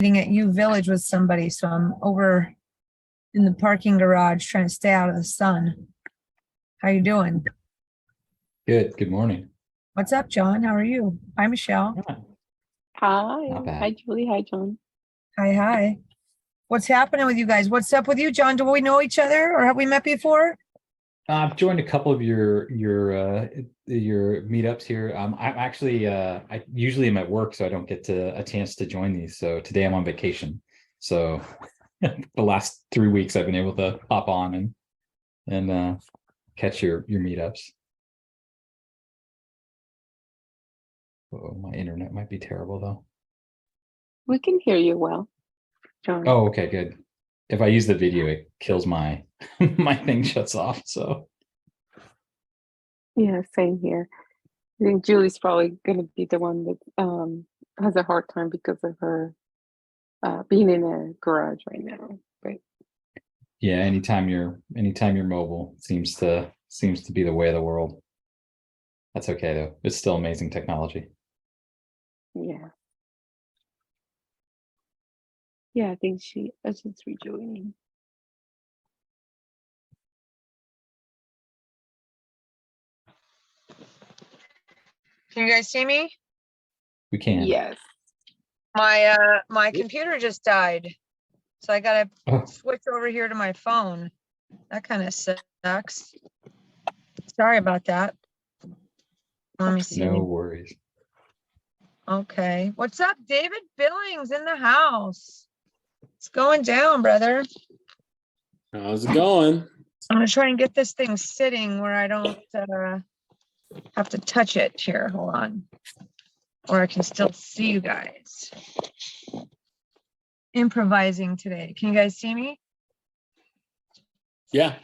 at U Village with somebody, so I'm over in the parking garage trying to stay out of the sun. How you doing? Good. Good morning. What's up, John? How are you? Hi, Michelle. Yeah, Hi. not Hi, bad. Julie. Hi, John. Hi, hi. What's happening with you guys? What's up with you, John? Do we know each other or have we met before? I've joined a couple of your meetups here. I'm actually I usually am at work, so I don't get a chance to join these. So today I'm on vacation. So the last 3 weeks I've been able to hop on and catch your meetups. Oh, my internet might be terrible though. We can hear you well, John. Oh, okay, good. If I use the video, it kills my my thing shuts off. So Yeah, same here. I think Julie's probably going to be the one that has a hard time because of her being in a garage right now. But yeah, anytime you're mobile, it seems to be the way of the world. That's okay though. It's still amazing technology. yeah, yeah, I think she's rejoining. Can you guys see me? We can. Yes. My computer just died, so I gotta Oh, switch over here to my phone. That kind of sucks. Sorry about that. Let me see. no worries. Okay. What's up, David Billings in the house? It's going down, brother. How's it going? I'm gonna try and get this thing sitting where I don't have to touch it here. Hold on. Or I can still see you guys. Improvising today. Can you guys see me? Yeah.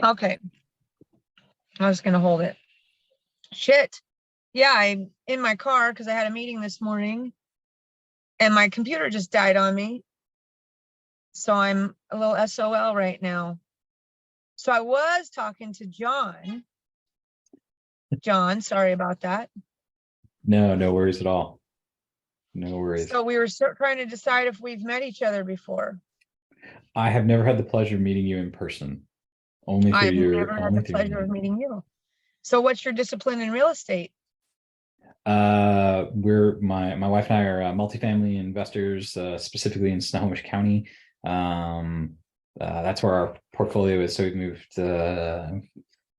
Okay. I was gonna hold it. Shit. Yeah, I'm in my car because I had a meeting this morning and my computer just died on me. So I'm a little SOL right now. So I was talking to John. John, sorry about that. No worries at all. No worries. So we were trying to decide if we've met each other before. I have never had the pleasure of meeting you in person. Only through I've never had the pleasure of meeting you. So what's your discipline in real estate? We're my wife and I are multifamily investors, specifically in Snohomish County. That's where our portfolio is. So we've moved to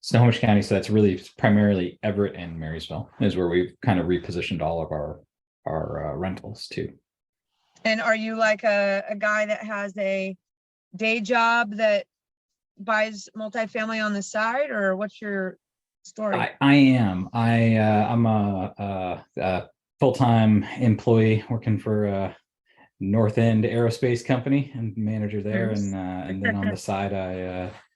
Snohomish County. So that's really primarily Everett and Marysville is where we've kind of repositioned all of our rentals to. And are you like a guy that has a day job that buys multifamily on the side, or what's your story? I am. I'm a full-time employee working for a North End aerospace company and manager there, Nice. and then on the side,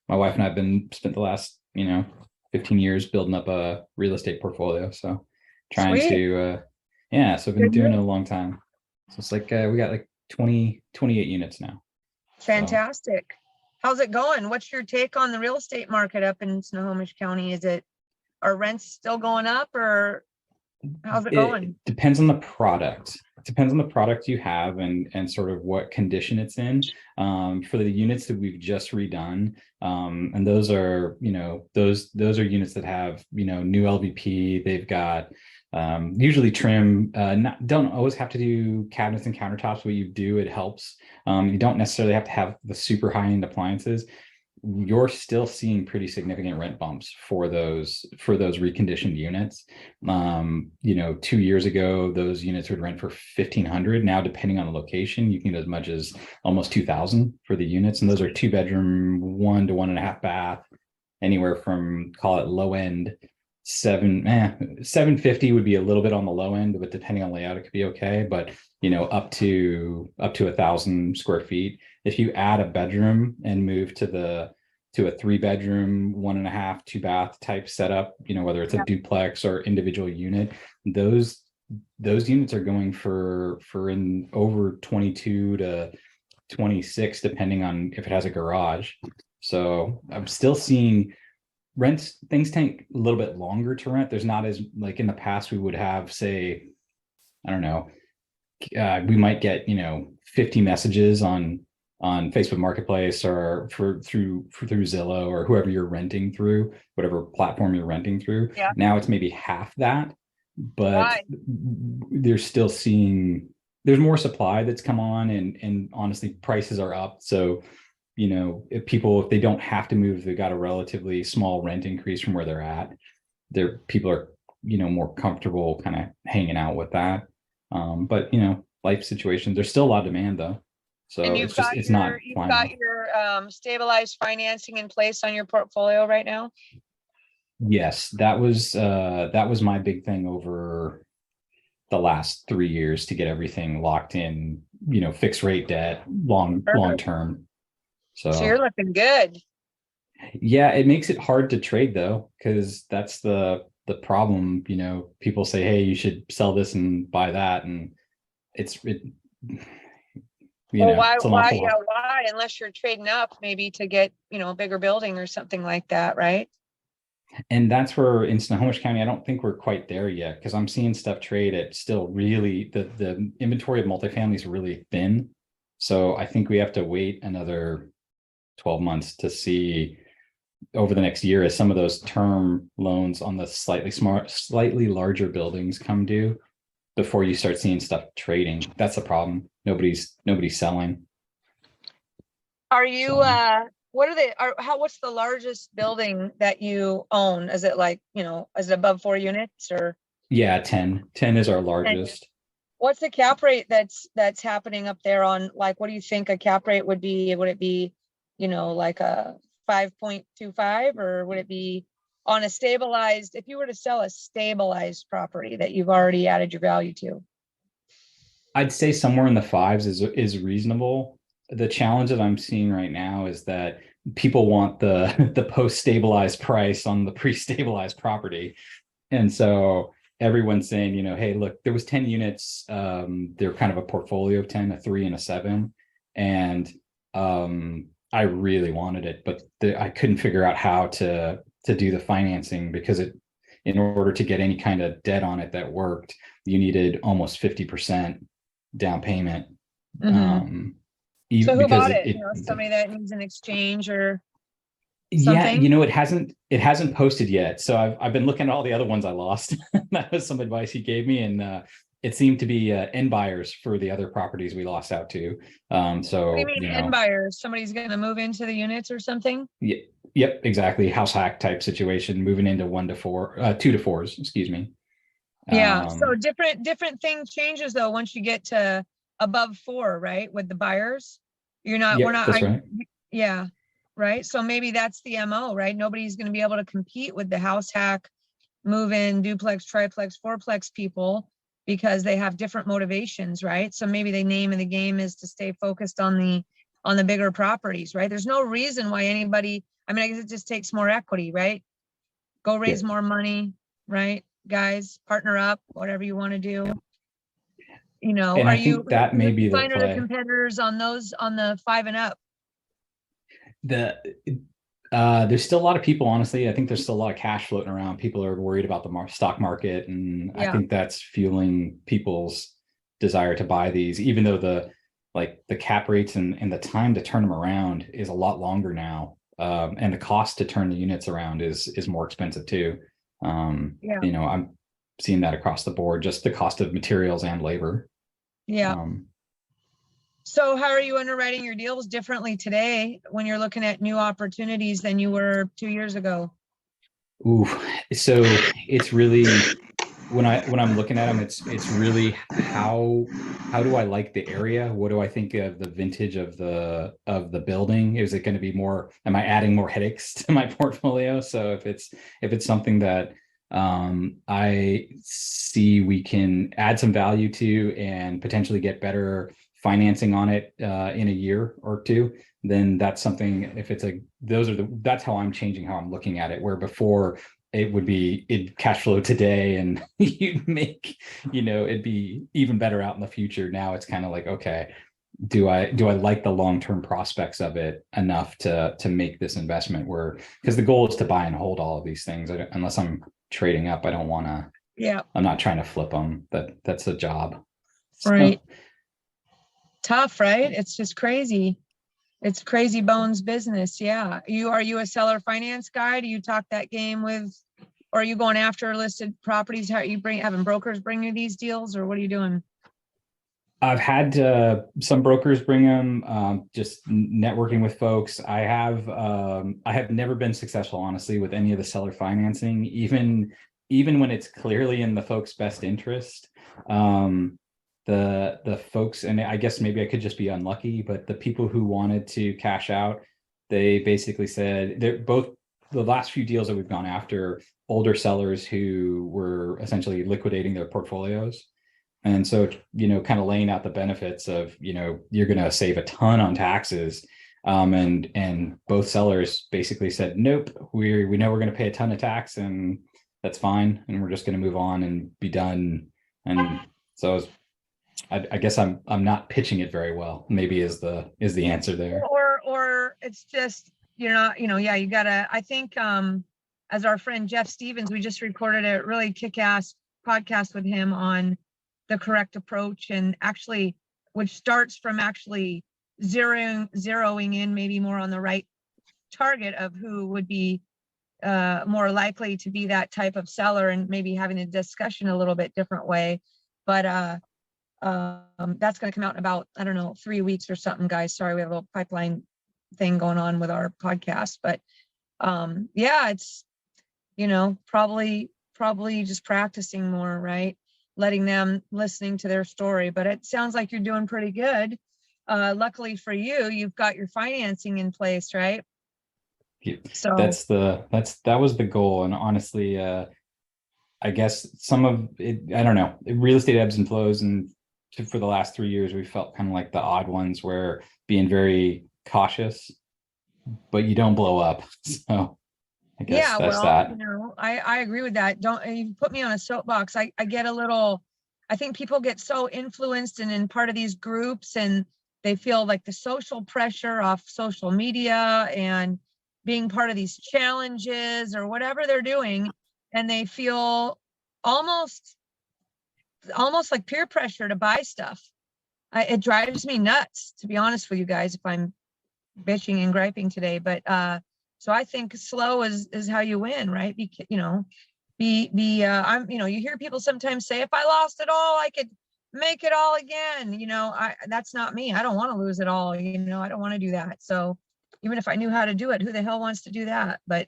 my wife and I have spent the last 15 years building up a real estate portfolio. So trying Sweet. to yeah, so I've been Good doing it deal. a long time. So it's like we got like 28 units now. Fantastic. How's it going? What's your take on the real estate market up in Snohomish County? Are rents still going up, or how's it going? It depends on the product. It depends on the product you have and sort of what condition it's in. For the units that we've just redone, and those are those are units that have new LVP. They've got usually trim. Don't always have to do cabinets and countertops. What you do, it helps. You don't necessarily have to have the super high end appliances. You're still seeing pretty significant rent bumps for those reconditioned units. 2 years ago, those units would rent for $1,500. Now, depending on the location, you can get as much as almost $2,000 for the units. And those are 2-bedroom, 1 to 1.5 bath, anywhere from, call it low end, 750 would be a little bit on the low end, but depending on layout, it could be okay. But up to 1,000 square feet. If you add a bedroom and move to a 3-bedroom, 1.5, 2-bath type setup, whether it's a duplex or individual unit, those units are going for in over 22 to 26, depending on if it has a garage. So I'm still seeing things take a little bit longer to rent. There's not as, like in the past, we would have, say, I don't know, we might get, 50 messages on Facebook Marketplace or through Zillow or whoever you're renting through, whatever platform you're renting through. Yeah. Now it's maybe half that, but Right. they're still seeing there's more supply that's come on, and honestly prices are up. So, if they don't have to move, they've got a relatively small rent increase from where they're at. People are, more comfortable kind of hanging out with that. But life situations, there's still a lot of demand though. So And it's not you've flying got off. your stabilized financing in place on your portfolio right now? Yes, that was my big thing over the last 3 years, to get everything locked in, fixed rate debt, long term. So you're looking good. Yeah, it makes it hard to trade though, because that's the problem. People say, hey, you should sell this and buy that, and it's Well, it's an awful lot. why? Unless you're trading up maybe to get, a bigger building or something like that, right? And that's where in Snohomish County, I don't think we're quite there yet, because I'm seeing stuff trade at still really, the inventory of multifamily is really thin. So I think we have to wait another 12 months to see over the next year, as some of those term loans on the slightly larger buildings come due, before you start seeing stuff trading. That's the problem. Nobody's selling. Are you, So, what's the largest building that you own? Is it like, is it above 4 units or? yeah, 10 is our largest. What's the cap rate that's happening up there on, like, what do you think a cap rate would be? Would it be, like a 5.25, or would it be on a stabilized, if you were to sell a stabilized property that you've already added your value to? I'd say somewhere in the fives is reasonable. The challenge that I'm seeing right now is that people want the post-stabilized price on the pre-stabilized property. And so everyone's saying, hey, look, there was 10 units. They're kind of a portfolio of 10, a 3 and a 7. And I really wanted it, but I couldn't figure out how to do the financing, because in order to get any kind of debt on it that worked, you needed almost 50% down payment. So Even who because bought it? Somebody that needs an exchange or yeah, something? it hasn't posted yet. So I've been looking at all the other ones I lost. That was some advice he gave me, and it seemed to be end buyers for the other properties we lost out to. So What do you mean end buyers? Somebody's going to move into the units or something? Yeah, yep, exactly. House hack type situation, moving into 1 to 4, 2 to 4s, excuse me. Yeah. So different thing changes though once you get to above 4, right? With the buyers, That's right. Yeah. Right. So maybe that's the MO, right? Nobody's going to be able to compete with the house hack, move in, duplex, triplex, fourplex people, because they have different motivations, right? So maybe the name of the game is to stay focused on the bigger properties, right? There's no reason why anybody, I guess it just takes more equity, right? Go raise more money, right? Guys, partner up, whatever you want to do. And I think that may be the find play. other competitors on those, on the 5 and up? There's still a lot of people, honestly. I think there's still a lot of cash floating around. People are worried about the stock market, and I think that's fueling people's desire to buy these, even though the cap rates and the time to turn them around is a lot longer now. And the cost to turn the units around is more expensive too. I'm seeing that across the board, just the cost of materials and labor. So how are you underwriting your deals differently today when you're looking at new opportunities than you were 2 years ago? Ooh, so it's really, when I'm looking at them, it's really how do I like the area? What do I think of the vintage of the building? Is it going to be more, am I adding more headaches to my portfolio? So if it's something that I see we can add some value to and potentially get better financing on it in a year or two, then that's something. If it's that's how I'm changing how I'm looking at it, where before it'd cash flow today and you'd make, it'd be even better out in the future. Now it's kind of like, okay, do I like the long-term prospects of it enough to make this investment, because the goal is to buy and hold all of these things. Unless I'm trading up, I don't want to, I'm not trying to flip them. That's a job. Right. Tough, right? It's just crazy. It's crazy bones business. Yeah. Are you a seller finance guy? Do you talk that game with, or are you going after listed properties? How are you having brokers bring you these deals, or what are you doing? I've had some brokers bring them, just networking with folks. I have never been successful, honestly, with any of the seller financing, even when it's clearly in the folks' best interest. The folks, and I guess maybe I could just be unlucky, but the people who wanted to cash out, they basically said they're both the last few deals that we've gone after, older sellers who were essentially liquidating their portfolios. And so, kind of laying out the benefits of, you're going to save a ton on taxes. And both sellers basically said, nope, we know we're going to pay a ton of tax, and that's fine. And we're just going to move on and be done. And so I guess I'm not pitching it very well, maybe is the answer there. Or it's just, yeah, you gotta, I think, as our friend Jeff Stevens, we just recorded a really kick-ass podcast with him on the correct approach, and actually, which starts from actually zeroing in maybe more on the right target of who would be more likely to be that type of seller, and maybe having a discussion a little bit different way. But that's going to come out in about, I don't know, 3 weeks or something, guys. Sorry, we have a little pipeline thing going on with our podcast, but yeah, it's, probably just practicing more, right? Letting them listening to their story, but it sounds like you're doing pretty good. Luckily for you, you've got your financing in place, right? So that was the goal. And honestly, I guess some of it, I don't know, real estate ebbs and flows. And for the last 3 years, we felt kind of like the odd ones, where being very cautious, but you don't blow up. So I guess yeah, that's well, that. I agree with that. Don't you put me on a soapbox. I get a little, I think people get so influenced and in part of these groups, and they feel like the social pressure off social media and being part of these challenges or whatever they're doing, and they feel almost like peer pressure to buy stuff. It drives me nuts, to be honest with you guys, if I'm bitching and griping today. But so I think slow is how you win, right? I'm, you hear people sometimes say, if I lost it all, I could make it all again. That's not me. I don't want to lose it all. I don't want to do that. So even if I knew how to do it, who the hell wants to do that? But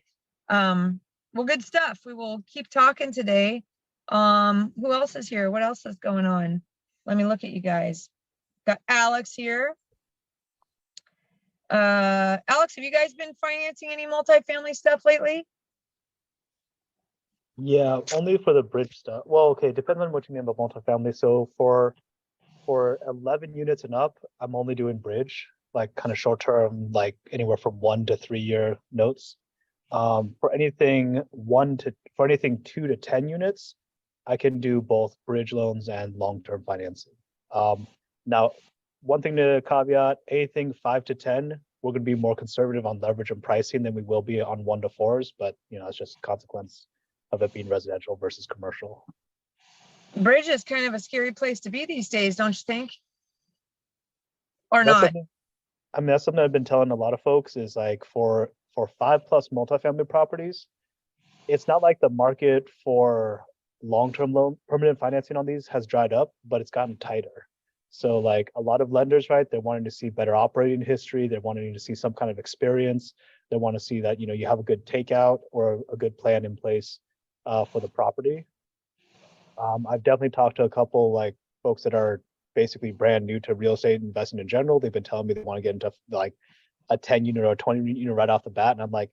well, good stuff. We will keep talking today. Who else is here? What else is going on? Let me look at you guys. Got Alex here. Alex, have you guys been financing any multifamily stuff lately? Yeah, only for the bridge stuff. Well, okay, depends on what you mean by multifamily. So for 11 units and up, I'm only doing bridge, like kind of short term, like anywhere from 1 to 3 year notes. For anything 2 to 10 units, I can do both bridge loans and long-term financing. Now, one thing to caveat, anything 5 to 10, we're going to be more conservative on leverage and pricing than we will be on 1 to 4s, but it's just a consequence of it being residential versus commercial. Bridge is kind of a scary place to be these days, don't you think? Or That's not? that's something I've been telling a lot of folks is like for 5+ multifamily properties, it's not like the market for long-term loan permanent financing on these has dried up, but it's gotten tighter. So like a lot of lenders, right, they're wanting to see better operating history. They're wanting to see some kind of experience. They want to see that, you have a good takeout or a good plan in place for the property. I've definitely talked to a couple like folks that are basically brand new to real estate investing in general. They've been telling me they want to get into like a 10 unit or a 20 unit right off the bat. And I'm like,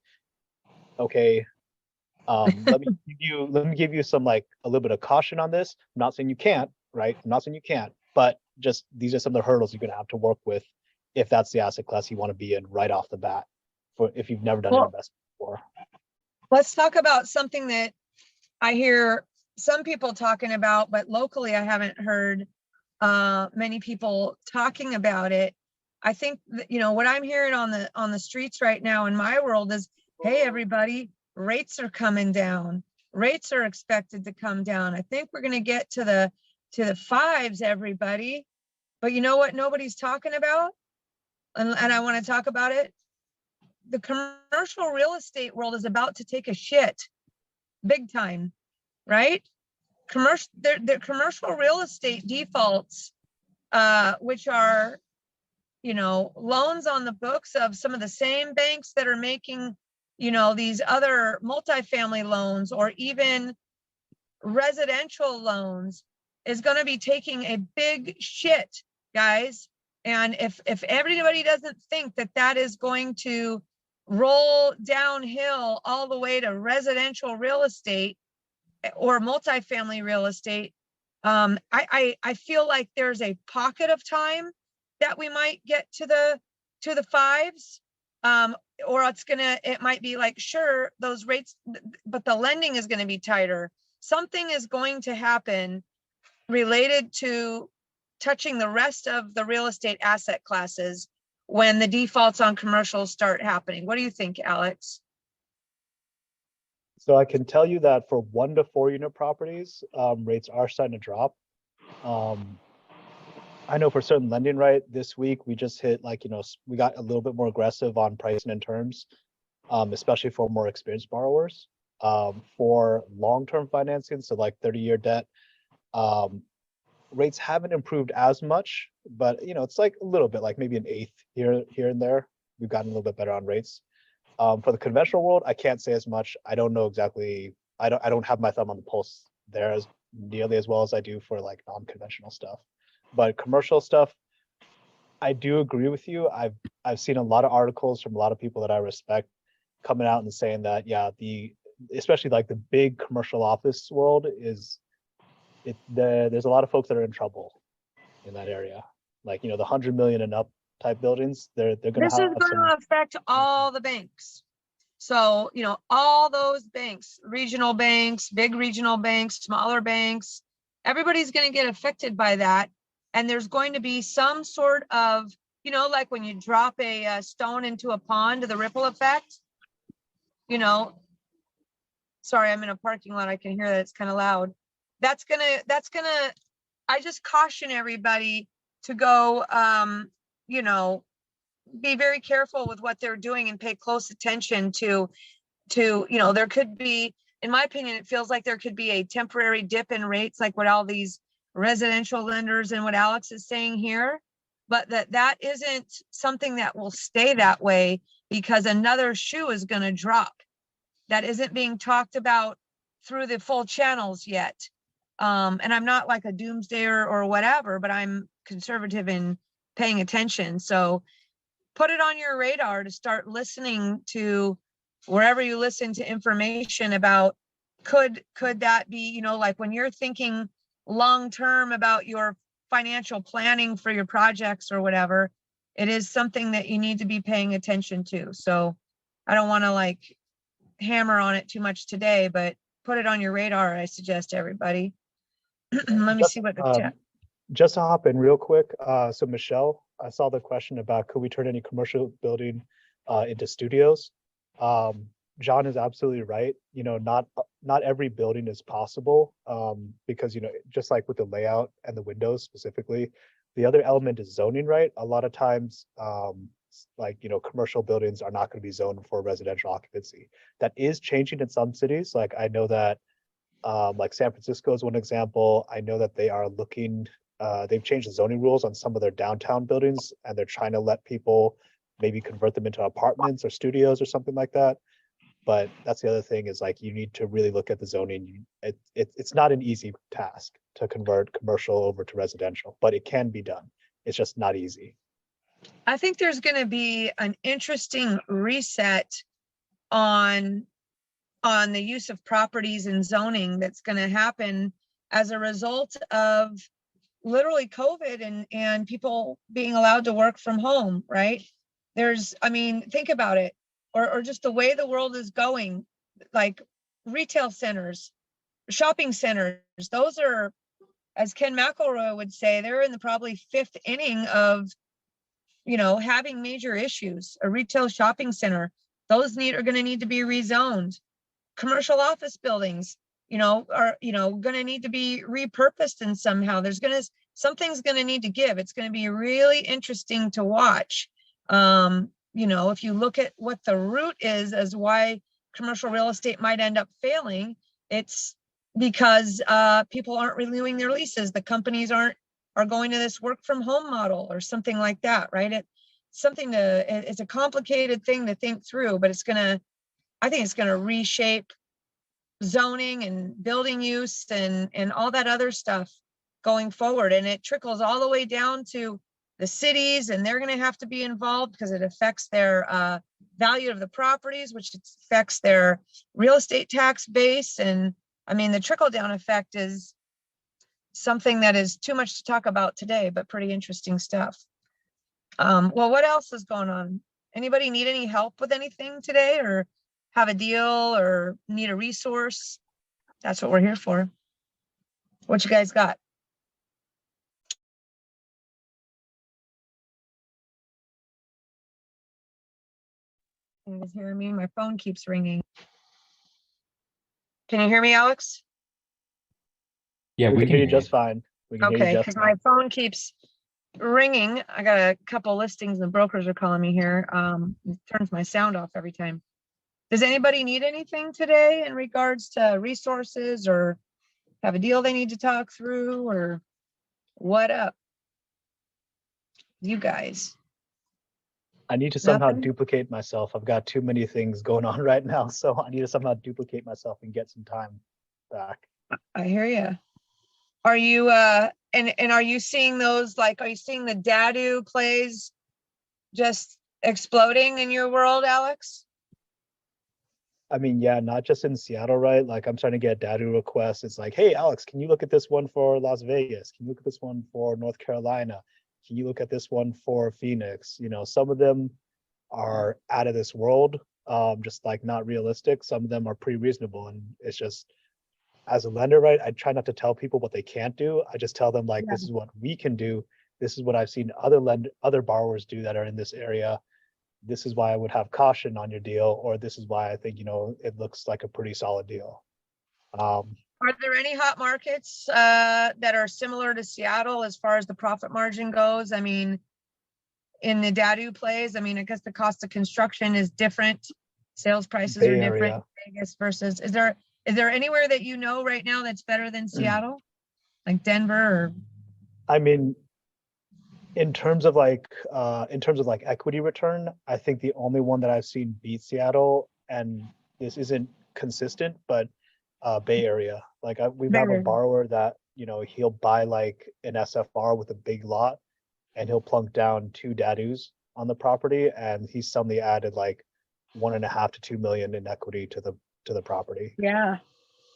okay, let me give you some like a little bit of caution on this. I'm not saying you can't, right? I'm not saying you can't, but just these are some of the hurdles you're going to have to work with if that's the asset class you want to be in right off the bat, for if you've never done an investment before. Let's talk about something that I hear some people talking about, but locally I haven't heard many people talking about it. I think that, what I'm hearing on the streets right now in my world is, hey, everybody, rates are coming down. Rates are expected to come down. I think we're going to get to the to the 5s, everybody. But you know what nobody's talking about? And I want to talk about it. The commercial real estate world is about to take a shit big time, right? The commercial real estate defaults, which are, you know, loans on the books of some of the same banks that are making, you know, these other multifamily loans or even residential loans, is going to be taking a big shit, guys. And if everybody doesn't think that that is going to roll downhill all the way to residential real estate or multifamily real estate, I feel like there's a pocket of time that we might get to the 5s, or it might be like, sure, those rates, but the lending is going to be tighter. Something is going to happen related to touching the rest of the real estate asset classes when the defaults on commercials start happening. What do you think, Alex? So I can tell you that for 1 to 4 unit properties, rates are starting to drop. I know for certain lending, right, this week we just hit, like, you know, we got a little bit more aggressive on pricing and terms, especially for more experienced borrowers. For long-term financing, so like 30-year debt, rates haven't improved as much, but you know, it's like a little bit, like maybe an eighth here and there. We've gotten a little bit better on rates. For the conventional world, I can't say as much. I don't know exactly. I don't have my thumb on the pulse there as nearly as well as I do for like non-conventional stuff. But commercial stuff, I do agree with you. I've seen a lot of articles from a lot of people that I respect coming out and saying that, yeah, especially like the big commercial office world there's a lot of folks that are in trouble in that area. Like, you know, the 100 million and up type buildings, they're going to have This is going to affect all the banks. So, you know, all those banks, regional banks, big regional banks, smaller banks, everybody's going to get affected by that. And there's going to be some sort of, you know, like when you drop a stone into a pond, the ripple effect, you know. Sorry, I'm in a parking lot. I can hear that it's kind of loud. That's gonna, I just caution everybody to go, you know, be very careful with what they're doing and pay close attention to, you know, there could be, in my opinion, it feels like there could be a temporary dip in rates, like what all these residential lenders and what Alex is saying here, but that isn't something that will stay that way, because another shoe is going to drop. That isn't being talked about through the full channels yet. And I'm not like a doomsdayer or whatever, but I'm conservative in paying attention. So put it on your radar to start listening to wherever you listen to information about, could that be, you know, like when you're thinking long-term about your financial planning for your projects or whatever, it is something that you need to be paying attention to. So I don't want to like hammer on it too much today, but put it on your radar, I suggest, everybody. Let me see what the chat. Just to hop in real quick. So Michelle, I saw the question about, could we turn any commercial building into studios? John is absolutely right. You know, not every building is possible, because, you know, just like with the layout and the windows specifically, the other element is zoning, right? A lot of times, like, you know, commercial buildings are not going to be zoned for residential occupancy. That is changing in some cities. Like I know that, like San Francisco is one example. I know that they are looking, they've changed the zoning rules on some of their downtown buildings, and they're trying to let people maybe convert them into apartments or studios or something like that. But that's the other thing, is like, you need to really look at the zoning. It's not an easy task to convert commercial over to residential, but it can be done. It's just not easy. I think there's going to be an interesting reset on the use of properties and zoning that's going to happen as a result of literally COVID and people being allowed to work from home, right? I mean, think about it, or just the way the world is going, like retail centers, shopping centers, those are, as Ken McElroy would say, they're in the probably 5th inning of, you know, having major issues. A retail shopping center, those are going to need to be rezoned. Commercial office buildings, are, gonna need to be repurposed in somehow. Something's gonna need to give. It's gonna be really interesting to watch. If you look at what the root is as why commercial real estate might end up failing, it's because people aren't renewing their leases. The companies are going to this work from home model or something like that, right? It's a complicated thing to think through, but I think it's gonna reshape zoning and building use and all that other stuff going forward. And it trickles all the way down to the cities, and they're going to have to be involved because it affects their value of the properties, which affects their real estate tax base. And I mean, the trickle down effect is something that is too much to talk about today, but pretty interesting stuff. Well, what else is going on? Anybody need any help with anything today, or have a deal, or need a resource? That's what we're here for. What you guys got? Can you guys hear me? My phone keeps ringing. Can you hear me, Alex? Yeah, We we can hear you you. just fine. We can hear Okay, you because just my fine. phone keeps ringing. I got a couple listings and brokers are calling me here. It turns my sound off every time. Does anybody need anything today in regards to resources, or have a deal they need to talk through, or what up? You guys. I need to somehow Nothing? duplicate myself. I've got too many things going on right now, so I need to somehow duplicate myself and get some time back. I hear you. Are you and are you seeing those, are you seeing the DADU plays just exploding in your world, Alex? I mean, yeah, not just in Seattle, right? Like I'm starting to get DADU requests. It's like, hey, Alex, can you look at this one for Las Vegas? Can you look at this one for North Carolina? Can you look at this one for Phoenix? Some of them are out of this world, just like not realistic. Some of them are pretty reasonable. And it's just, as a lender, right, I try not to tell people what they can't do. I just tell them like, this is what we can do. This is what I've seen other borrowers do that are in this area. This is why I would have caution on your deal, or this is why I think, it looks like a pretty solid deal. Are there any hot markets that are similar to Seattle as far as the profit margin goes? I mean, in the DADU plays, I mean, I guess the cost of construction is different. Sales prices Bay are different. Area. Vegas versus, is there anywhere that right now that's better than Seattle? Like Denver or? I mean, in terms of equity return, I think the only one that I've seen beat Seattle, and this isn't consistent, but Bay Area. Like we have a borrower that, he'll buy like an SFR with a big lot, and he'll plunk down 2 DADUs on the property, and he's suddenly added like 1.5 to 2 million in equity to the property. Yeah.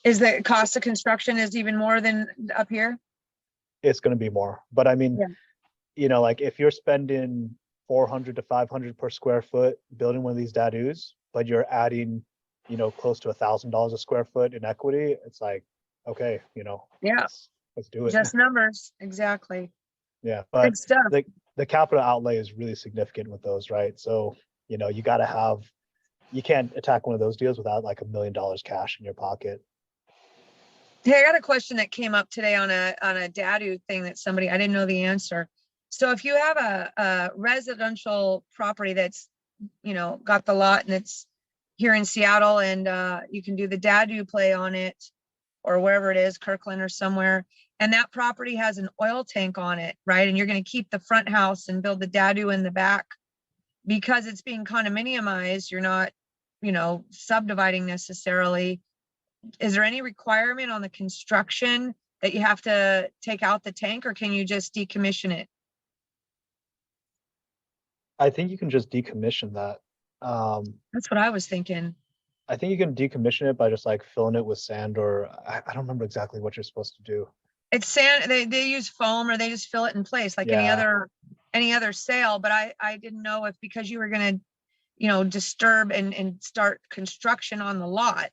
Is the cost of construction is even more than up here? It's going to be more, but I mean, like if you're spending 400 to 500 per square foot building one of these DADUs, but you're adding, close to $1,000 a square foot in equity, it's like, okay, let's do it. Just numbers. Exactly. Yeah, but good stuff. The capital outlay is really significant with those, right? So, you can't attack one of those deals without like $1 million cash in your pocket. Hey, I got a question that came up today on a DADU thing that I didn't know the answer. So if you have a residential property that's, got the lot and it's here in Seattle, and you can do the DADU play on it, or wherever it is, Kirkland or somewhere, and that property has an oil tank on it, right? And you're going to keep the front house and build the DADU in the back because it's being condominiumized. You're not, subdividing necessarily. Is there any requirement on the construction that you have to take out the tank, or can you just decommission it? I think you can just decommission that. That's what I was thinking. I think you can decommission it by just like filling it with sand, or I don't remember exactly what you're supposed to do. It's sand. They use foam, or they just fill it in place like any other sale. But I didn't know if, because you were going to, disturb and start construction on the lot,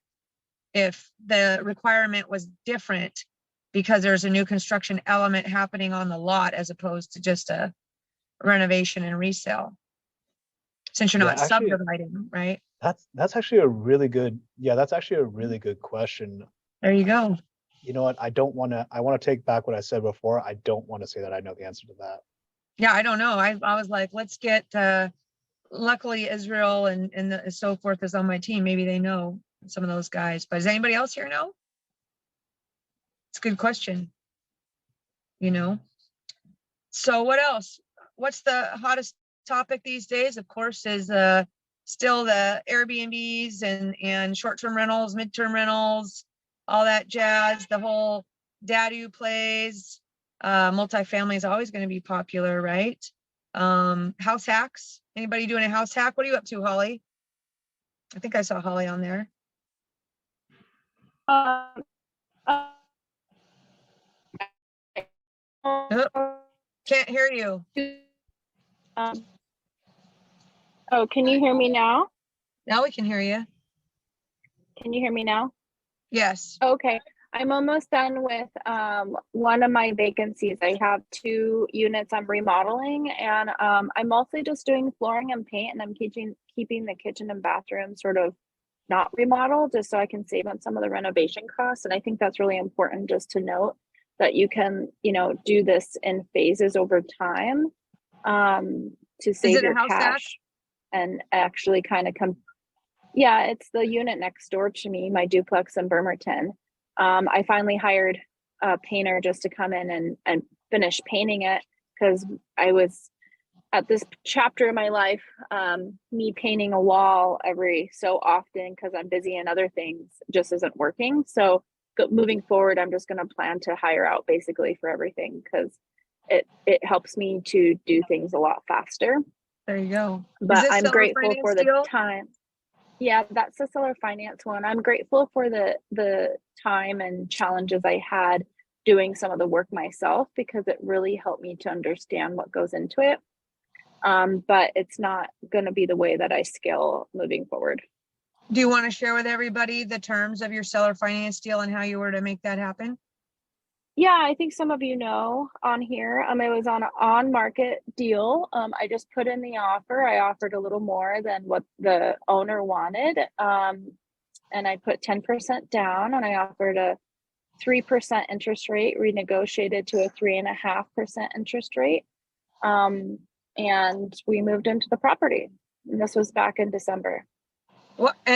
if the requirement was different because there's a new construction element happening on the lot as opposed to just a renovation and resale. Since you're not subdividing, right? That's actually a really good, that's actually a really good question. There you go. You know what? I want to take back what I said before. I don't want to say that I know the answer to that. Yeah, I don't know. I was like, let's get, luckily Israel and so forth is on my team. Maybe they know some of those guys, but does anybody else here know? It's a good question. You know? So what else? What's the hottest topic these days? Of course, is still the Airbnbs and short-term rentals, midterm rentals, all that jazz. The whole DADU plays. Multifamily is always going to be popular, right? House hacks. Anybody doing a house hack? What are you up to, Holly? I think I saw Holly on there. Can't hear you. Oh, can you hear me now? Now we can hear you. Can you hear me now? Yes. Okay, I'm almost done with one of my vacancies. I have 2 units I'm remodeling, and I'm mostly just doing flooring and paint, and I'm keeping the kitchen and bathroom sort of not remodeled, just so I can save on some of the renovation costs. And I think that's really important just to note that you can, do this in phases over time to save it a your house hack? cash and actually kind of come. Yeah, it's the unit next door to me, my duplex in Bremerton. I finally hired a painter just to come in and finish painting it, because I was at this chapter in my life, me painting a wall every so often because I'm busy in other things just isn't working. So moving forward, I'm just going to plan to hire out basically for everything, because it helps me to do things a lot faster. There you go. But I'm seller grateful finance for the deal? time. Yeah, that's the seller finance one. I'm grateful for the time and challenges I had doing some of the work myself, because it really helped me to understand what goes into it. But it's not going to be the way that I scale moving forward. Do you want to share with everybody the terms of your seller finance deal and how you were to make that happen? Yeah, I think some of you know on here, it was on an on-market deal. I just put in the offer. I offered a little more than what the owner wanted. And I put 10% down, and I offered a 3% interest rate, renegotiated to a 3.5% interest rate. And we moved into the property. And this was back in December.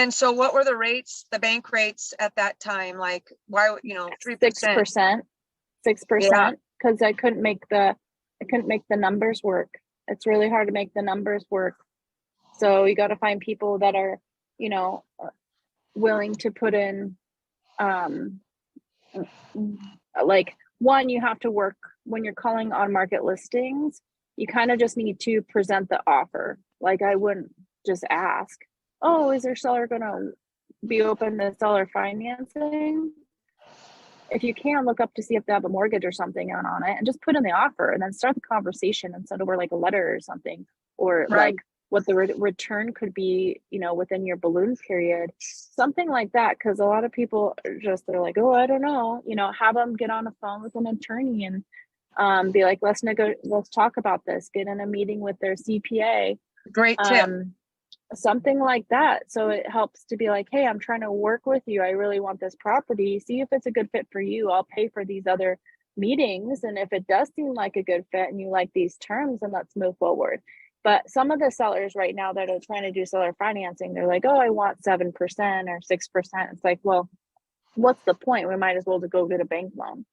So what were the rates, the bank rates at that time? Like, why, 3%? 6%, because I couldn't make the numbers work. It's really hard to make the numbers work. So you got to find people that are, willing to put in, like, one, you have to work when you're calling on market listings. You kind of just need to present the offer. Like, I wouldn't just ask, oh, is your seller going to be open to seller financing? If you can, look up to see if they have a mortgage or something on it, and just put in the offer, and then start the conversation and send over like a letter or something, or Right. like what the return could be, within your balloon period, something like that. Because a lot of people they're like, oh, I don't know, have them get on the phone with an attorney and be like, let's talk about this, get in a meeting with their CPA. Great tip. Something like that. So it helps to be like, hey, I'm trying to work with you. I really want this property. See if it's a good fit for you. I'll pay for these other meetings. And if it does seem like a good fit and you like these terms, then let's move forward. But some of the sellers right now that are trying to do seller financing, they're like, oh, I want 7% or 6%. It's like, well, what's the point? We might as well to go get a bank loan.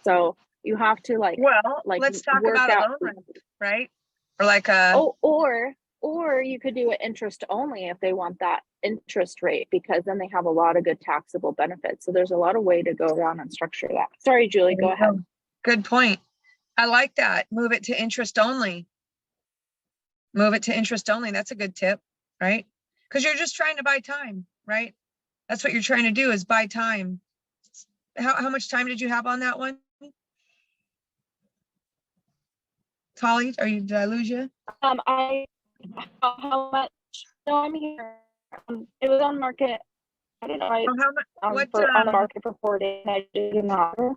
So you have to let's talk about a loan rate, right? Or like or you could do it interest only if they want that interest rate, because then they have a lot of good taxable benefits. So there's a lot of way to go around and structure that. Sorry, Julie, go ahead. Good point. I like that. Move it to interest only. That's a good tip, right? Because you're just trying to buy time, right? That's what you're trying to do, is buy time. How much time did you have on that one? Holly, did I lose you? How much? No, I'm here. It was on market. I don't know. On the market for 4 days. I did an offer.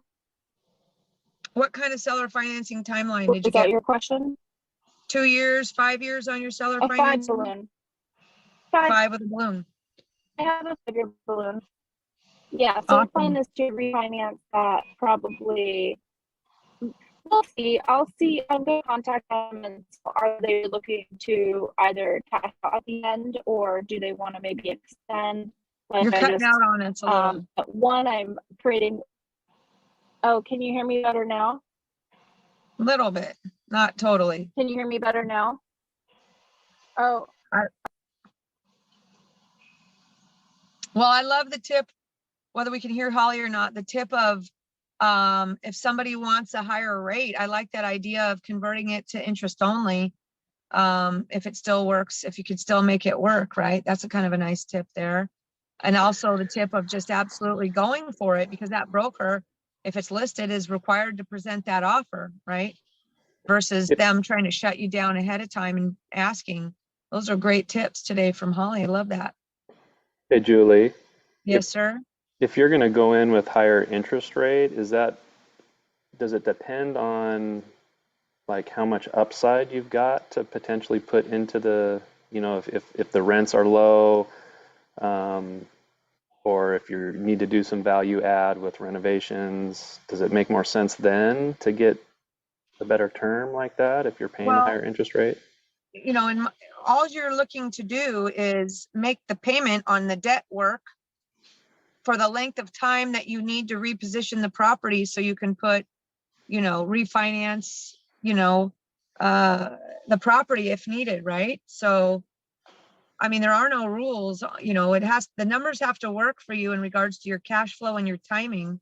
What kind of seller financing timeline did you Is that get? your question? 2 years, 5 years on your seller A financing? 5 balloon. 5 with a balloon. I have a bigger balloon. Yeah, so the plan Awesome. is to refinance that probably. We'll see. I'll see. I'm going to contact them and are they looking to either cash out at the end or do they want to maybe extend? Like You're I cutting just, out on us a little. one, I'm creating. Oh, can you hear me better now? Little bit, not totally. Can you hear me better now? Oh, Well, I love the tip, whether we can hear Holly or not, the tip of if somebody wants a higher rate, I like that idea of converting it to interest only. If it still works, if you could still make it work, right? That's a kind of a nice tip there. And also the tip of just absolutely going for it because that broker, if it's listed, is required to present that offer, right? Versus Yep. them trying to shut you down ahead of time and asking. Those are great tips today from Holly. I love that. Hey, Julie, Yes, sir. if you're going to go in with higher interest rate, does it depend on like how much upside you've got to potentially put into the, if the rents are low, or if you need to do some value add with renovations, does it make more sense then to get a better term like that if you're paying a Well, higher interest rate? and all you're looking to do is make the payment on the debt work for the length of time that you need to reposition the property so you can put, refinance, the property if needed, right? So, I mean, there are no rules, the numbers have to work for you in regards to your cash flow and your timing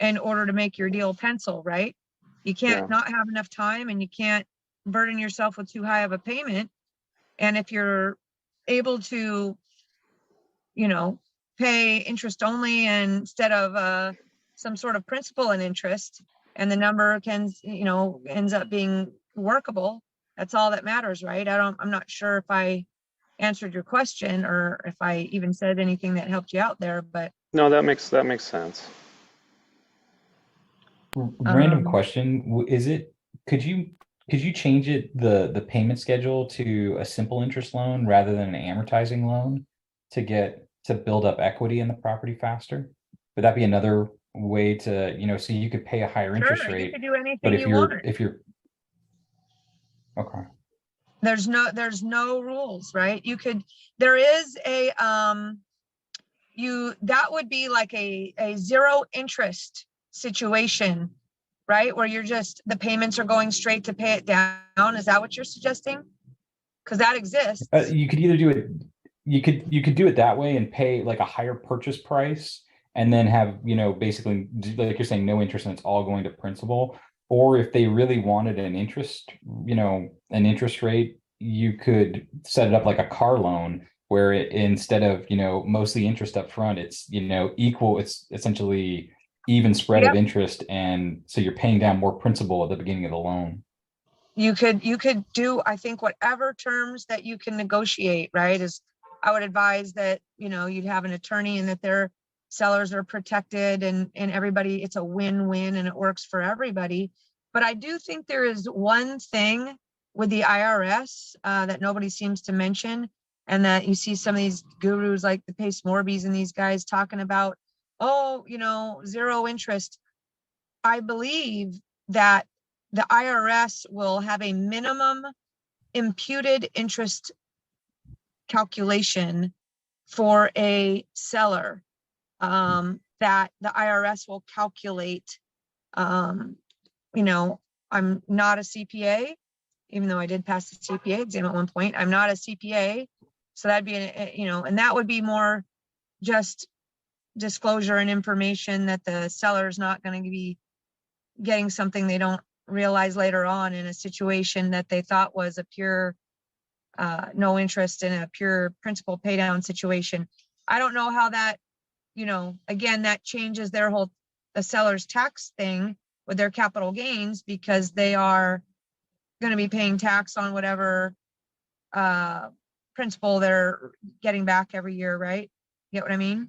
in order to make your deal pencil, right? You can't Yeah. not have enough time and you can't burden yourself with too high of a payment. And if you're able to, pay interest only instead of some sort of principal and interest, and the number ends up being workable, that's all that matters, right? I'm not sure if I answered your question or if I even said anything that helped you out there, but No, that makes sense. Random um, question. Could you change the payment schedule to a simple interest loan rather than an amortizing loan to build up equity in the property faster? Would that be another way to, so you could pay a higher interest sure, you rate, could do but anything you want. if you're okay. There's no rules, right? There is that would be like a zero interest situation, right? Where the payments are going straight to pay it down. Is that what you're suggesting? Because that exists. You could either do it, you could do it that way and pay like a higher purchase price and then have, basically like you're saying, no interest and it's all going to principal. Or if they really wanted an interest rate, you could set it up like a car loan where instead of, mostly interest up front, it's, equal, it's essentially even spread of Yep. interest. And so you're paying down more principal at the beginning of the loan. You could do, I think, whatever terms that you can negotiate, right? I would advise that, you'd have an attorney and that their sellers are protected and everybody, it's a win-win and it works for everybody. But I do think there is one thing with the IRS that nobody seems to mention, and that you see some of these gurus like the Pace Morbies and these guys talking about, zero interest. I believe that the IRS will have a minimum imputed interest calculation for a seller that the IRS will calculate. I'm not a CPA, even though I did pass the CPA exam at one point. I'm not a CPA, so that'd be and that would be more just disclosure and information that the seller is not going to be getting something they don't realize later on in a situation that they thought was a pure no interest in a pure principal pay down situation. I don't know how that, again, that changes the seller's tax thing with their capital gains, because they are going to be paying tax on whatever principal they're getting back every year, right? You get what I mean?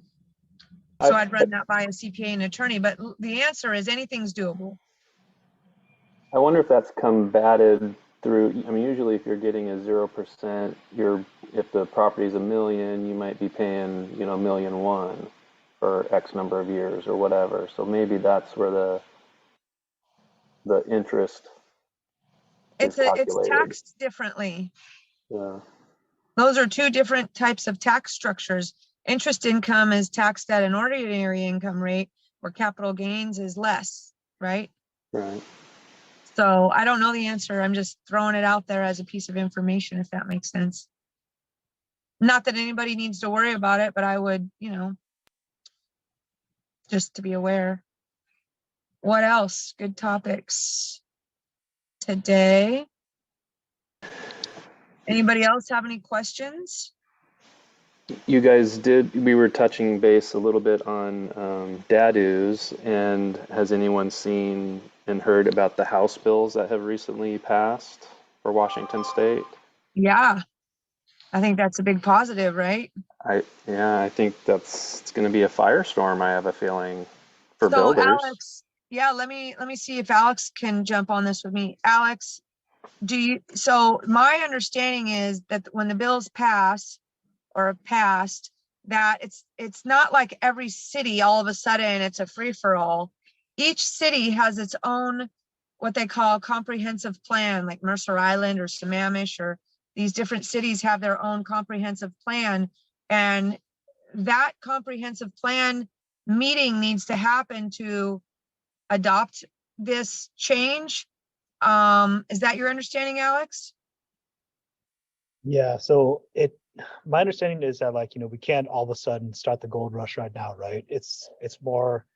So I'd run that by a CPA and attorney, but the answer is anything's doable. I wonder if that's combated through, I mean, usually if you're getting a 0%, if the property is $1 million, you might be paying, $1.1 million. for X number of years or whatever. So maybe that's where the interest is It's calculated. taxed differently. Yeah. Those are two different types of tax structures. Interest income is taxed at an ordinary income rate, where capital gains is less, right? Right. So I don't know the answer. I'm just throwing it out there as a piece of information, if that makes sense. Not that anybody needs to worry about it, but I would, just to be aware. What else? Good topics today. Anybody else have any questions? You guys we were touching base a little bit on DADUs, and has anyone seen and heard about the House bills that have recently passed for Washington State? Yeah, I think that's a big positive, right? I think it's going to be a firestorm, I have a feeling, for So builders. Alex, yeah, let me see if Alex can jump on this with me. Alex, so my understanding is that when the bills pass or have passed, that it's not like every city all of a sudden it's a free-for-all. Each city has its own, what they call comprehensive plan, like Mercer Island or Sammamish, or these different cities have their own comprehensive plan. And that comprehensive plan meeting needs to happen to adopt this change. Is that your understanding, Alex? Yeah, so my understanding is that, like, we can't all of a sudden start the gold rush right now, right? It's more,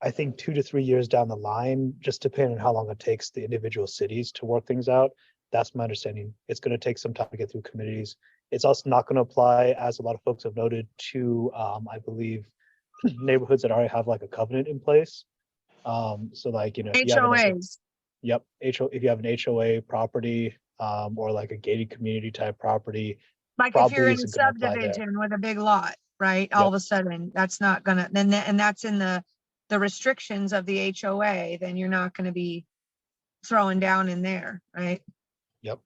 I think, 2 to 3 years down the line, just depending on how long it takes the individual cities to work things out. That's my understanding. It's going to take some time to get through committees. It's also not going to apply, as a lot of folks have noted, to I believe neighborhoods that already have like a covenant in place. So like, if you have HOAs. if you have an HOA property, or like a gated community type property, Like if you're probably in a isn't going to apply there. subdivision with a big lot, right? All of a sudden, that's not gonna, and that's in the restrictions of the HOA, then you're not gonna be throwing down in there, right? Yep.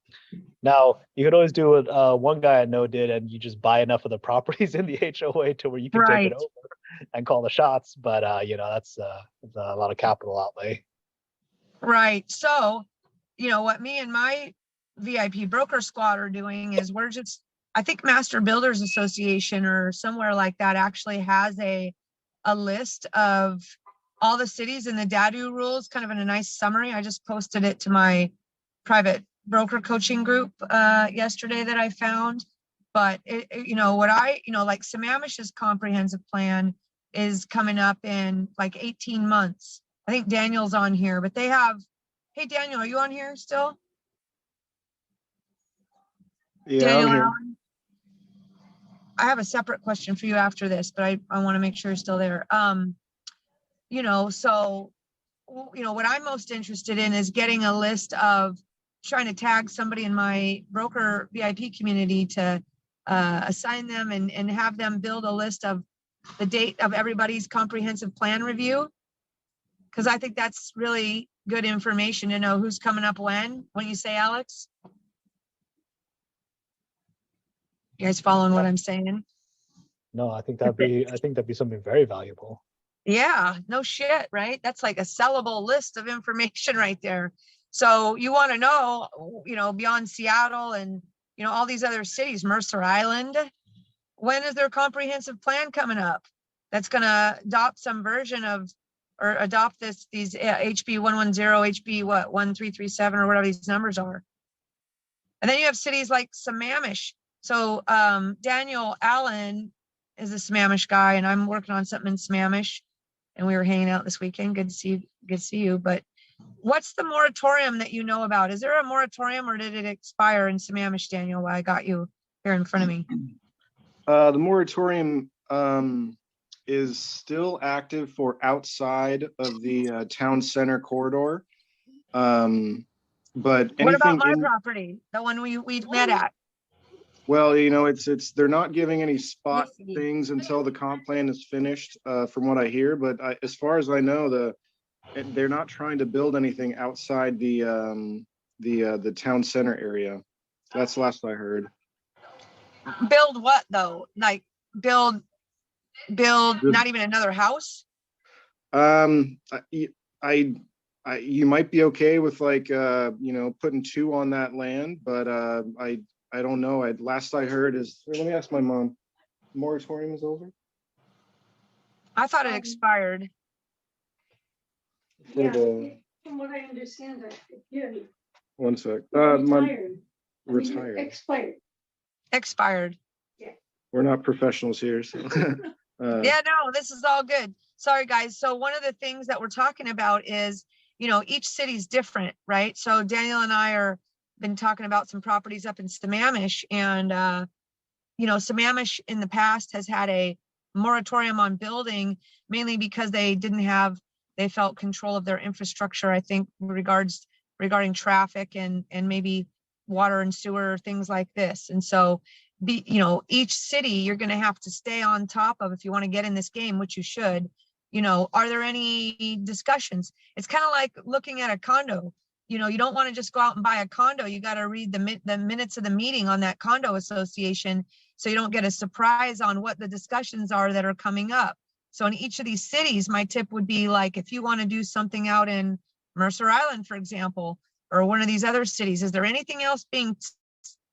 Now you could always do what one guy I know did, and you just buy enough of the properties in the HOA to where you can take it Right. over and call the shots. But that's a lot of capital outlay. Right. So, what me and my VIP broker squad are doing is I think Master Builders Association or somewhere like that actually has a list of all the cities and the DADU rules, kind of in a nice summary. I just posted it to my private broker coaching group yesterday that I found. But like Sammamish's comprehensive plan is coming up in like 18 months. I think Daniel's on here, but they have, hey, Daniel, are you on here still? Yeah, Daniel I'm here. Allen? I have a separate question for you after this, but I want to make sure you're still there. So, what I'm most interested in is getting a list of, trying to tag somebody in my broker VIP community to assign them and have them build a list of the date of everybody's comprehensive plan review. Because I think that's really good information to know who's coming up when you say, Alex. You guys following what I'm saying? No, I think that'd be something very valuable. Yeah, no shit, right? That's like a sellable list of information right there. So you want to know, beyond Seattle and, all these other cities, Mercer Island, when is their comprehensive plan coming up? That's going to adopt some version of, or adopt these HB 110, HB 1337, or whatever these numbers are. And then you have cities like Sammamish. So Daniel Allen is a Sammamish guy, and I'm working on something in Sammamish, and we were hanging out this weekend. Good to see you. But what's the moratorium that you know about? Is there a moratorium, or did it expire in Sammamish, Daniel, while I got you here in front of me? The moratorium is still active for outside of the town center corridor. But What about anything my property, the one we met at? well, it's they're not giving any spot things until the comp plan is finished, from what I hear. But as far as I know, they're not trying to build anything outside the town center area. That's the last I heard. Build what though? Like build build Good. not even another house? I, you might be okay with like, you know, putting 2 on that land, but I don't know. Last I heard is, let me ask my mom. Moratorium is over? I thought it expired. For the, From what I understand, yeah, one sec. retired. Retired. Expired. Expired. We're not professionals here, so. Yeah, no, this is all good. Sorry, guys. So one of the things that we're talking about is, you know, each city's different, right? So Daniel and I are been talking about some properties up in Snohomish, and you know, Snohomish in the past has had a moratorium on building, mainly because they felt control of their infrastructure, I think, regarding traffic and maybe water and sewer, things like this. And so you know, each city you're going to have to stay on top of if you want to get in this game, which you should. You know, are there any discussions? It's kind of like looking at a condo. You know, you don't want to just go out and buy a condo. You got to read the minutes of the meeting on that condo association, so you don't get a surprise on what the discussions are that are coming up. So in each of these cities, my tip would be, like, if you want to do something out in Mercer Island, for example, or one of these other cities, is there anything else being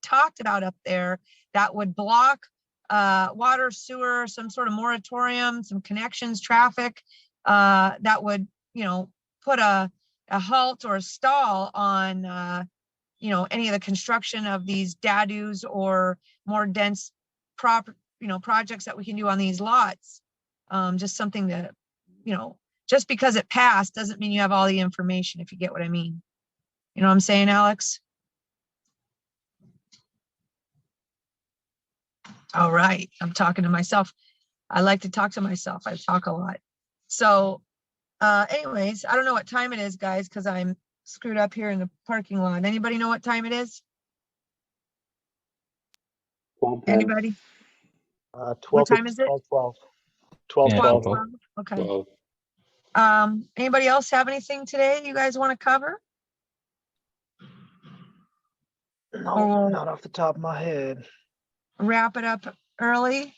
talked about up there that would block water, sewer, some sort of moratorium, some connections, traffic, that would, you know, put a halt or a stall on, you know, any of the construction of these DADUs or more dense projects that we can do on these lots. Just something that, you know, just because it passed doesn't mean you have all the information, if you get what I mean. You know what I'm saying, Alex? All right, I'm talking to myself. I like to talk to myself. I talk a lot. So anyways, I don't know what time it is, guys, because I'm screwed up here in the parking lot. Anybody know what time it is? Anybody? 12, What time is it? 12, 12, Yeah, 12, 12. 12. Okay. Well, Anybody else have anything today you guys want to cover? No, Or not off the top of my head. wrap it up early?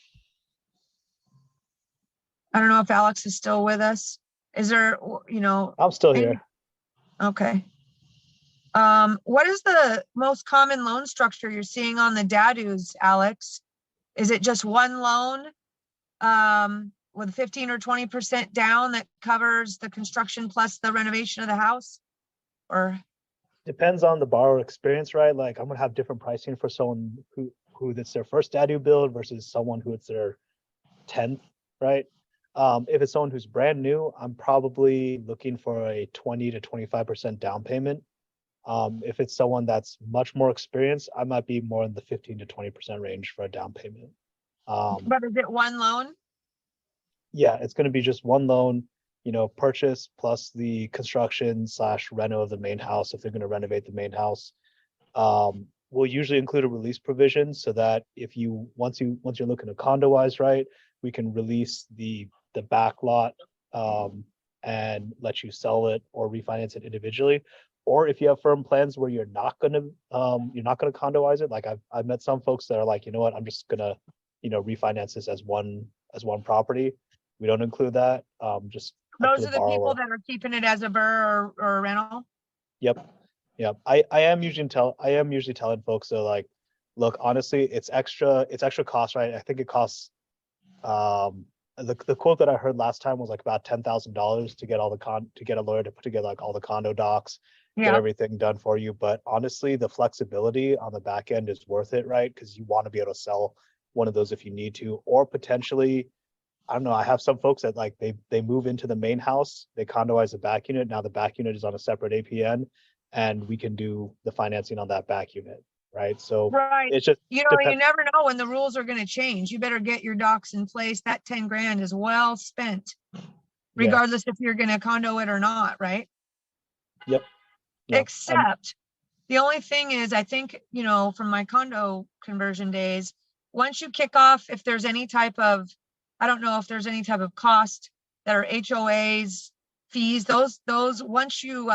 I don't know if Alex is still with us. Is there, you know? I'm still here. Okay. What is the most common loan structure you're seeing on the DADUs, Alex? Is it just one loan with 15 or 20% down that covers the construction plus the renovation of the house? Or Depends on the borrower experience, right? Like, I'm gonna have different pricing for someone who that's their first DADU build versus someone who it's their 10th, right? If it's someone who's brand new, I'm probably looking for a 20 to 25% down payment. If it's someone that's much more experienced, I might be more in the 15 to 20% range for a down payment. but is it one loan? Yeah, it's going to be just one loan, you know, purchase plus the construction / reno of the main house if they're going to renovate the main house. We'll usually include a release provision so that if you once you're looking to condo-wise, right, we can release the back lot and let you sell it or refinance it individually. Or if you have firm plans where you're not gonna condoize it, like I've met some folks that are like, you know what, I'm just gonna, you know, refinance this as one property. We don't include that. Just up to Those are the people that are keeping it as a BRRRR or a rental. Yep. I am usually telling folks, so like, look, honestly, it's extra cost, right? I think it costs the quote that I heard last time was like about $10,000 to get a lawyer to put together like all the condo docs, get Yeah. everything done for you. But honestly, the flexibility on the back end is worth it, right? Because you want to be able to sell one of those if you need to, or potentially, I don't know. I have some folks that like they move into the main house, they condoize the back unit. Now the back unit is on a separate APN, and we can do the financing on that back unit, right? So Right. it's just You know, you depends. never know when the rules are going to change. You better get your docs in place. That 10 grand is well spent, regardless if you're going to condo it or not, right? Yep. Except the only thing is, I think, you know, from my condo conversion days, once you kick off, if there's any type of, I don't know if there's any type of cost that are HOAs, fees, those once you,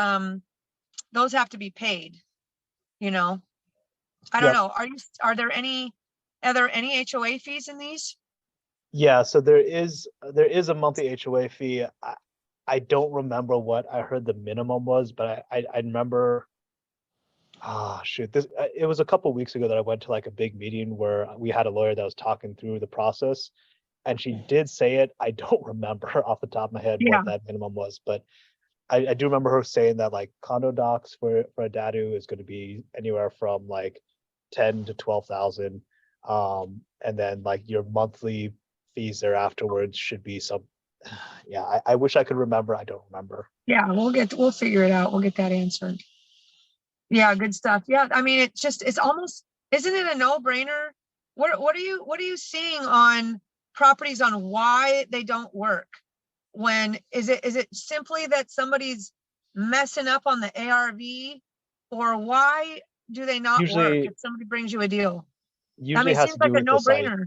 those have to be paid, you know? I don't Yep. know. Are there any HOA fees in these? Yeah, so there is a monthly HOA fee. I don't remember what I heard the minimum was, but I remember. Ah, shoot! It was a couple weeks ago that I went to like a big meeting where we had a lawyer that was talking through the process, and she did say it. I don't remember off the top of my head Yeah. what that minimum was, but I do remember her saying that like condo docs for a DADU is going to be anywhere from like 10 to 12,000, and then like your monthly fees there afterwards should be some. Yeah, I wish I could remember. I don't remember. Yeah, we'll figure it out. We'll get that answered. Yeah, good stuff. Yeah, I mean, it's almost, isn't it a no-brainer? What are you seeing on properties on why they don't work? When is it simply that somebody's messing up on the ARV, or why do they not work Usually, if somebody brings you a deal? I usually mean, it has seems to like do a with the site. no-brainer.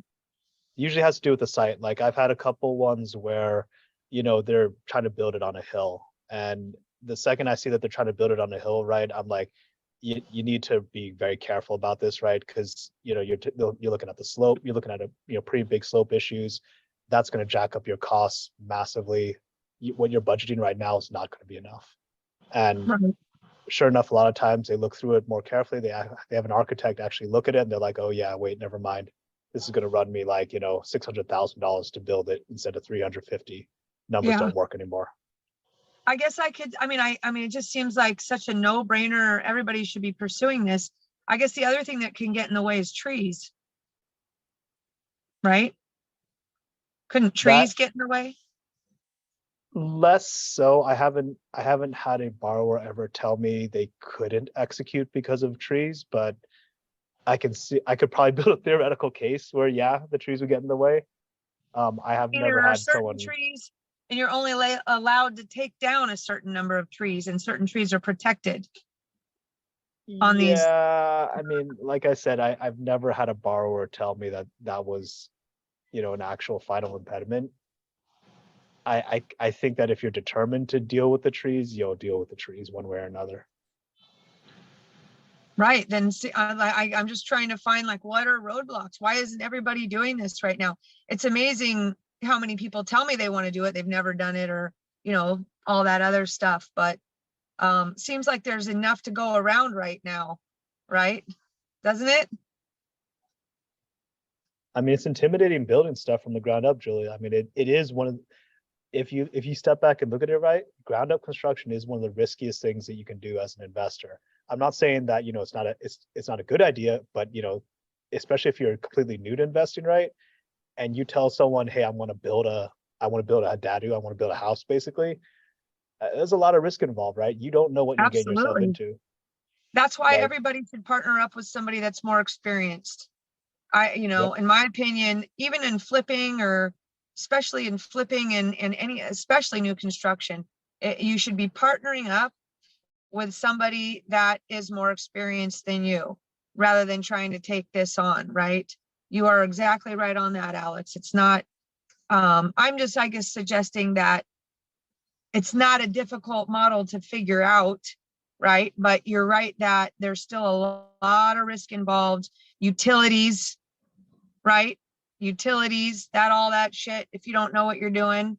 Usually has to do with the site. Like I've had a couple ones where, they're trying to build it on a hill. And the second I see that they're trying to build it on a hill, right, I'm like, you need to be very careful about this, right? Because, you're looking at the slope, you're looking at pretty big slope issues. That's going to jack up your costs massively. What you're budgeting right now is not going to be enough. And Right. sure enough, a lot of times they look through it more carefully. They have an architect actually look at it and they're like, oh yeah, wait, never mind. This is going to run me like, $600,000 to build it instead of 350. Numbers Yeah. don't work anymore. I guess I mean, it just seems like such a no-brainer. Everybody should be pursuing this. I guess the other thing that can get in the way is trees. Right? Couldn't trees get in the way? Less so. I haven't had a borrower ever tell me they couldn't execute because of trees, but I could probably build a theoretical case where the trees would get in the way. I have never There are had certain someone. trees, and you're only allowed to take down a certain number of trees, and certain trees are protected on these. Yeah, I mean, like I said, I've never had a borrower tell me that was, an actual final impediment. I think that if you're determined to deal with the trees, you'll deal with the trees one way or another. Right. Then see, I'm just trying to find like, what are roadblocks? Why isn't everybody doing this right now? It's amazing how many people tell me they want to do it. They've never done it, or, all that other stuff. But seems like there's enough to go around right now. Right. Doesn't it? I mean, it's intimidating building stuff from the ground up, Julia. I mean, it is one of, if you step back and look at it, right, ground up construction is one of the riskiest things that you can do as an investor. I'm not saying that, it's not a good idea, but, especially if you're completely new to investing, right? And you tell someone, hey, I want to build a DADU, I want to build a house, basically. There's a lot of risk involved, right? You don't know what you're getting yourself Absolutely. into. That's why Like, everybody should partner up with somebody that's more experienced. Yep. In my opinion, even in flipping, or especially in flipping and especially new construction, you should be partnering up with somebody that is more experienced than you, rather than trying to take this on, right? You are exactly right on that, Alex. It's not, I'm just, I guess, suggesting that it's not a difficult model to figure out, right? But you're right that there's still a lot of risk involved. Utilities, right? Utilities, all that shit, if you don't know what you're doing.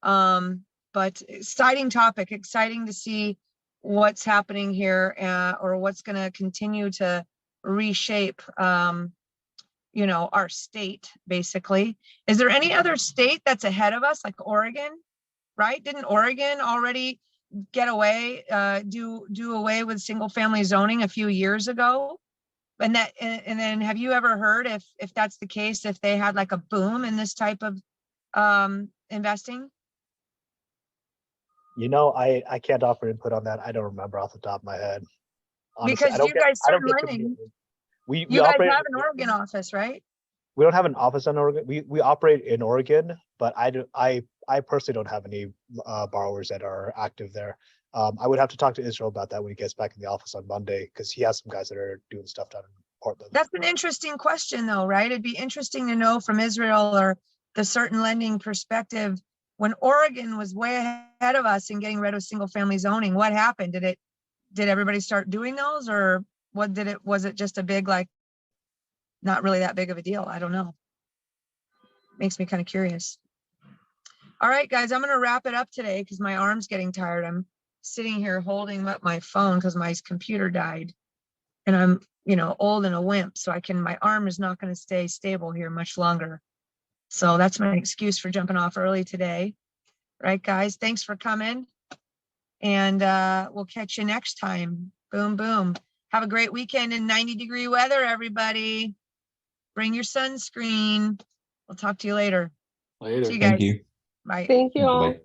But exciting topic, exciting to see what's happening here, or what's going to continue to reshape, our state, basically. Is there any other state that's ahead of us, like Oregon, right? Didn't Oregon already get away, do away with single family zoning a few years ago? And then have you ever heard if that's the case, if they had like a boom in this type of investing? I can't offer input on that. I don't remember off the top of my head. Honestly, Because you guys I don't started get lending. we You guys operate. have an Oregon office, right? We don't have an office in Oregon. We operate in Oregon, but I personally don't have any borrowers that are active there. I would have to talk to Israel about that when he gets back in the office on Monday, because he has some guys that are doing stuff down in Portland. That's an interesting question, though, right? It'd be interesting to know from Israel or the certain lending perspective, when Oregon was way ahead of us in getting rid of single family zoning, what happened? Did everybody start doing those, or was it just a big, like, not really that big of a deal? I don't know. makes me kind of curious. All right, guys, I'm gonna wrap it up today because my arm's getting tired. I'm sitting here holding up my phone because my computer died. And I'm, you know, old and a wimp, so my arm is not gonna stay stable here much longer. So that's my excuse for jumping off early today. Right, guys, thanks for coming. And we'll catch you next time. Boom, boom. Have a great weekend in 90-degree weather, everybody. Bring your sunscreen. We'll talk to you later. Later. See you Thank guys. you. Bye. Thank you all. Bye.